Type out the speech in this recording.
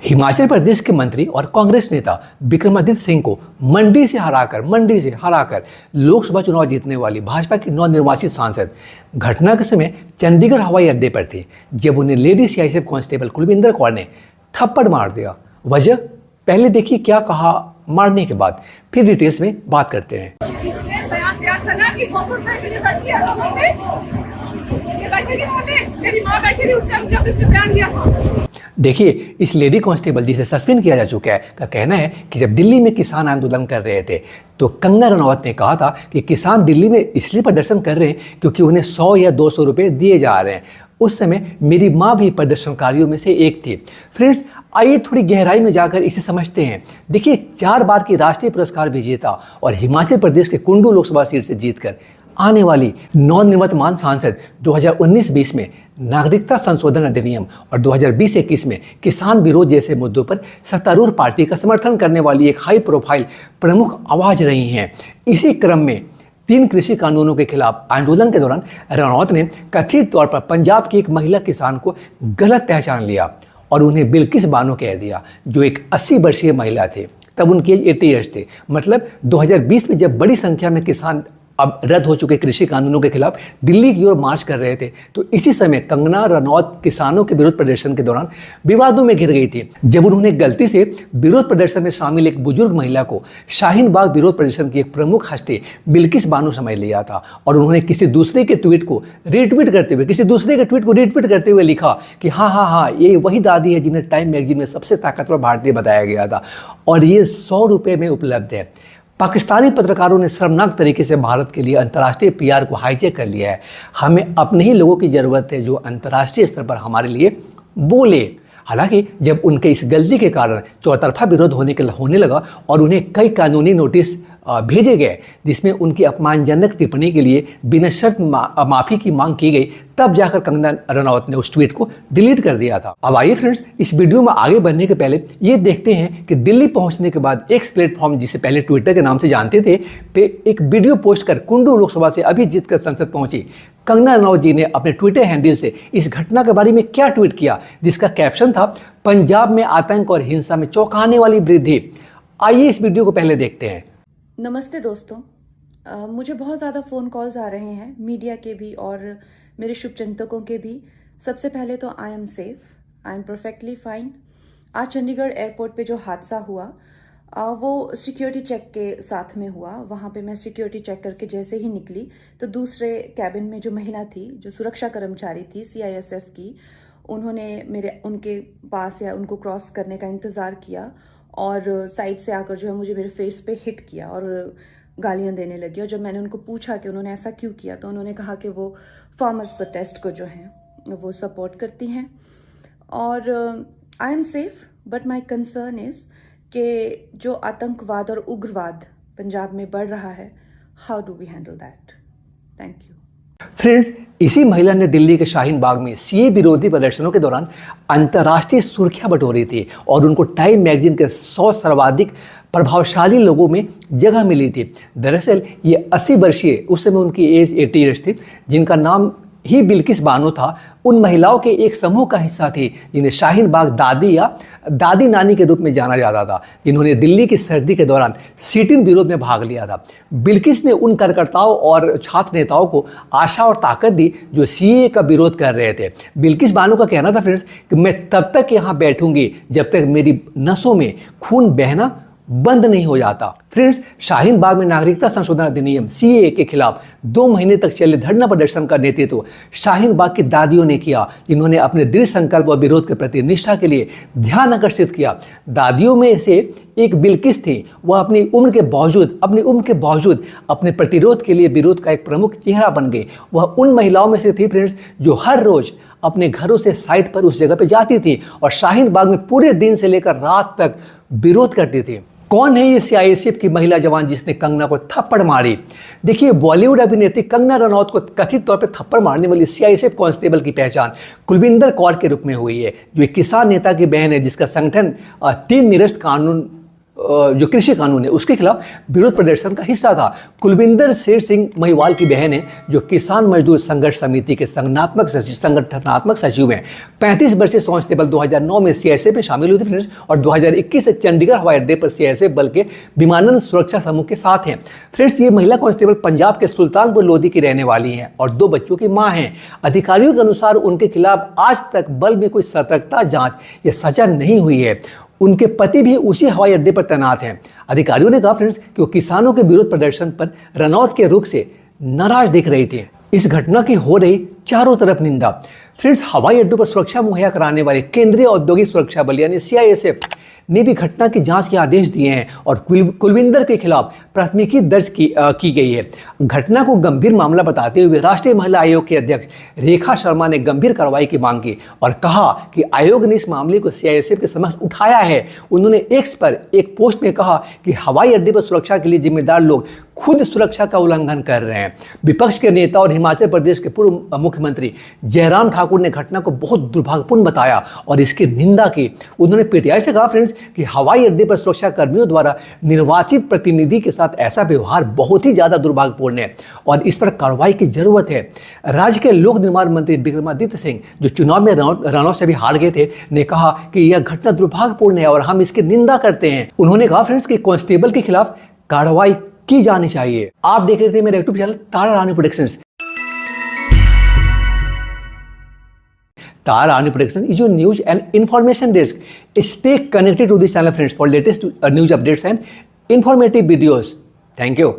हिमाचल प्रदेश के मंत्री और कांग्रेस नेता विक्रमादित्य सिंह को मंडी से हराकर लोकसभा चुनाव जीतने वाली भाजपा की नवनिर्वाचित सांसद घटना के समय चंडीगढ़ हवाई अड्डे पर थी जब उन्हें lady CISF constable Kulwinder Kaur ने थप्पड़ मार दिया। वजह पहले देखिए क्या कहा मारने के बाद, फिर डिटेल्स में बात करते हैं। देखिए, इस लेडी कांस्टेबल जिसे सस्पेंड किया जा चुका है का कहना है कि जब दिल्ली में किसान आंदोलन कर रहे थे तो कंगना रनौत ने कहा था कि किसान दिल्ली में इसलिए प्रदर्शन कर रहे हैं क्योंकि उन्हें 100 या 200 रुपए दिए जा रहे हैं। उस समय मेरी माँ भी प्रदर्शनकारियों में से एक थी। फ्रेंड्स, आइए थोड़ी गहराई में जाकर इसे समझते हैं। देखिए, 4 बार की राष्ट्रीय पुरस्कार विजेता और हिमाचल प्रदेश के कुंडू लोकसभा सीट से जीतकर आने वाली नवनिर्वाचित सांसद 2019-20 में नागरिकता संशोधन अधिनियम और 2020-21 में किसान विरोध जैसे मुद्दों पर सत्तारूढ़ पार्टी का समर्थन करने वाली एक हाई प्रोफाइल प्रमुख आवाज रही हैं। इसी क्रम में 3 कृषि कानूनों के खिलाफ आंदोलन के दौरान रनौत ने कथित तौर पर पंजाब की एक महिला किसान को गलत पहचान लिया और उन्हें बिल्किस बानो कह दिया, जो एक 80 वर्षीय महिला थे। तब उनके 80 ईयर्स थे। मतलब 2020 में जब बड़ी संख्या में किसान अब रद्द हो चुके कृषि कानूनों के खिलाफ दिल्ली की ओर मार्च कर रहे थे, तो इसी समय कंगना रनौत किसानों के विरोध प्रदर्शन के दौरान विवादों में घिर गई थी जब उन्होंने गलती से विरोध प्रदर्शन में शामिल एक बुजुर्ग महिला को शाहीन बाग विरोध प्रदर्शन की एक प्रमुख हस्ती बिल्किस बानो समझ लिया था और उन्होंने किसी दूसरे के ट्वीट को रीट्वीट करते हुए लिखा कि हाँ, ये वही दादी है जिन्हें टाइम मैगजीन में सबसे ताकतवर भारतीय बताया गया था और ये 100 रुपये में उपलब्ध है। पाकिस्तानी पत्रकारों ने शर्मनाक तरीके से भारत के लिए अंतर्राष्ट्रीय पीआर को हाईजैक कर लिया है। हमें अपने ही लोगों की ज़रूरत है जो अंतर्राष्ट्रीय स्तर पर हमारे लिए बोले। हालांकि जब उनके इस गलती के कारण चौतरफा विरोध होने लगा और उन्हें कई कानूनी नोटिस भेजे गए जिसमें उनकी अपमानजनक टिप्पणी के लिए बिना शर्त माफ़ी की मांग की गई, तब जाकर कंगना रनौत ने उस ट्वीट को डिलीट कर दिया था। अब आइए फ्रेंड्स, इस वीडियो में आगे बढ़ने के पहले ये देखते हैं कि दिल्ली पहुंचने के बाद एक्स प्लेटफॉर्म जिसे पहले ट्विटर के नाम से जानते थे पे एक वीडियो पोस्ट कर कुंडू लोकसभा से अभी जीतकर संसद पहुंची कंगना रनौत जी ने अपने ट्विटर हैंडल से इस घटना के बारे में क्या ट्वीट किया, जिसका कैप्शन था पंजाब में आतंक और हिंसा में चौंकाने वाली वृद्धि। आइए इस वीडियो को पहले देखते हैं। नमस्ते दोस्तों, मुझे बहुत ज़्यादा फ़ोन कॉल्स आ रहे हैं, मीडिया के भी और मेरे शुभचिंतकों के भी। सबसे पहले तो I am safe, I am perfectly fine. आज चंडीगढ़ एयरपोर्ट पे जो हादसा हुआ वो सिक्योरिटी चेक के साथ में हुआ। वहाँ पे मैं सिक्योरिटी चेक करके जैसे ही निकली तो दूसरे कैबिन में जो महिला थी, जो सुरक्षा कर्मचारी थी सीआईएसएफ की, उन्होंने उनके पास या उनको क्रॉस करने का इंतज़ार किया और साइड से आकर जो है मुझे मेरे फेस पे हिट किया और गालियां देने लगी। और जब मैंने उनको पूछा कि उन्होंने ऐसा क्यों किया तो उन्होंने कहा कि वो फार्मर्स प्रोटेस्ट को जो है वो सपोर्ट करती हैं। और I am safe, but my concern is कि जो आतंकवाद और उग्रवाद पंजाब में बढ़ रहा है, how do we handle that? Thank you. Friends, इसी महिला ने दिल्ली के शाहीन बाग में सीए विरोधी प्रदर्शनों के दौरान अंतर्राष्ट्रीय सुर्खियां बटोरी थी और उनको टाइम मैगजीन के 100 सर्वाधिक प्रभावशाली लोगों में जगह मिली थी। दरअसल ये 80 वर्षीय, उस समय उनकी एज 80 ईयर्स थी, जिनका नाम ही बिल्किस बानो था, उन महिलाओं के एक समूह का हिस्सा थी जिन्हें शाहीन बाग दादी या दादी नानी के रूप में जाना जाता था, जिन्होंने दिल्ली की सर्दी के दौरान सिट-इन विरोध में भाग लिया था। बिल्किस ने उन कार्यकर्ताओं और छात्र नेताओं को आशा और ताकत दी जो सीए का विरोध कर रहे थे। बिल्किस बानो का कहना था फ्रेंड्स कि मैं तब तक यहाँ बैठूंगी जब तक मेरी नसों में खून बहना बंद नहीं हो जाता। फ्रेंड्स, शाहीन बाग में नागरिकता संशोधन अधिनियम सीएए के खिलाफ 2 महीने तक चले धरना प्रदर्शन का नेतृत्व शाहीन बाग की दादियों ने किया, जिन्होंने अपने दृढ़ संकल्प और विरोध के प्रति निष्ठा के लिए ध्यान आकर्षित किया। दादियों में से एक बिल्किस थी। वह अपनी उम्र के बावजूद अपने प्रतिरोध के लिए विरोध का एक प्रमुख चेहरा बन गई। वह उन महिलाओं में से थी फ्रेंड्स जो हर रोज अपने घरों से साइट पर उस जगह पर जाती थी और शाहीन बाग में पूरे दिन से लेकर रात तक विरोध करती थी। कौन है ये सीआईएसएफ की महिला जवान जिसने कंगना को थप्पड़ मारी? देखिए, बॉलीवुड अभिनेत्री कंगना रनौत को कथित तौर पर थप्पड़ मारने वाली सीआईएसएफ कांस्टेबल की पहचान कुलविंदर कौर के रूप में हुई है, जो एक किसान नेता की बहन है जिसका संगठन 3 निरस्त कानून जो कृषि कानून है उसके खिलाफ विरोध प्रदर्शन का हिस्सा था। कुलविंदर शेर सिंह महिवाल की बहन है जो किसान मजदूर संघर्ष समिति के संगठनात्मक सचिव हैं। 35 वर्षीय कांस्टेबल 2009 में सीआईएसएफ में शामिल हुई थी फ्रेंड्स, और 2021 से चंडीगढ़ हवाई अड्डे पर सीआईएसएफ बल के विमानन सुरक्षा समूह के साथ हैं। फ्रेंड्स, ये महिला कांस्टेबल पंजाब के सुल्तानपुर लोधी की रहने वाली हैं और 2 बच्चों की मां हैं। अधिकारियों के अनुसार उनके खिलाफ आज तक बल में कोई सतर्कता जांच या सजा नहीं हुई है। उनके पति भी उसी हवाई अड्डे पर तैनात हैं। अधिकारियों ने कहा फ्रेंड्स कि वो किसानों के विरोध प्रदर्शन पर रनौत के रुख से नाराज दिख रहे थे। इस घटना की हो रही चारों तरफ निंदा। फ्रेंड्स, हवाई अड्डों पर सुरक्षा मुहैया कराने वाले केंद्रीय औद्योगिक सुरक्षा बल यानी सीआईएसएफ ने भी घटना की जांच के आदेश दिए हैं और कुलविंदर के खिलाफ प्राथमिकी दर्ज की गई है। घटना को गंभीर मामला बताते हुए राष्ट्रीय महिला आयोग के अध्यक्ष रेखा शर्मा ने गंभीर कार्रवाई की मांग की और कहा कि आयोग ने इस मामले को सीआईएसएफ के समक्ष उठाया है। उन्होंने एक्स पर एक पोस्ट में कहा कि हवाई अड्डे पर सुरक्षा के लिए जिम्मेदार लोग खुद सुरक्षा का उल्लंघन कर रहे हैं। विपक्ष के नेता और हिमाचल प्रदेश के पूर्व मुख्यमंत्री जयराम ठाकुर ने घटना को बहुत दुर्भाग्यपूर्ण बताया और इसकी निंदा की। उन्होंने पीटीआई से कहा फ्रेंड्स कि हवाई अड्डे पर सुरक्षा कर्मियों द्वारा निर्वाचित प्रतिनिधि के साथ ऐसा व्यवहार बहुत ही ज्यादा दुर्भाग्यपूर्ण है और इस पर कार्रवाई की जरूरत है। राज्य के लोक निर्माण मंत्री विक्रमादित्य सिंह, जो चुनाव में रनौत से भी हार गए थे, ने कहा कि यह घटना दुर्भाग्यपूर्ण है और हम इसकी निंदा करते हैं। उन्होंने कहा फ्रेंड्स कि कांस्टेबल के खिलाफ कार्रवाई की जानी चाहिए। आप देख रहे थे मेरे YouTube channel Tara Rani productions. Tara Rani Production is your news and information desk. Stay connected to this channel, friends, for latest news updates and informative videos. Thank you.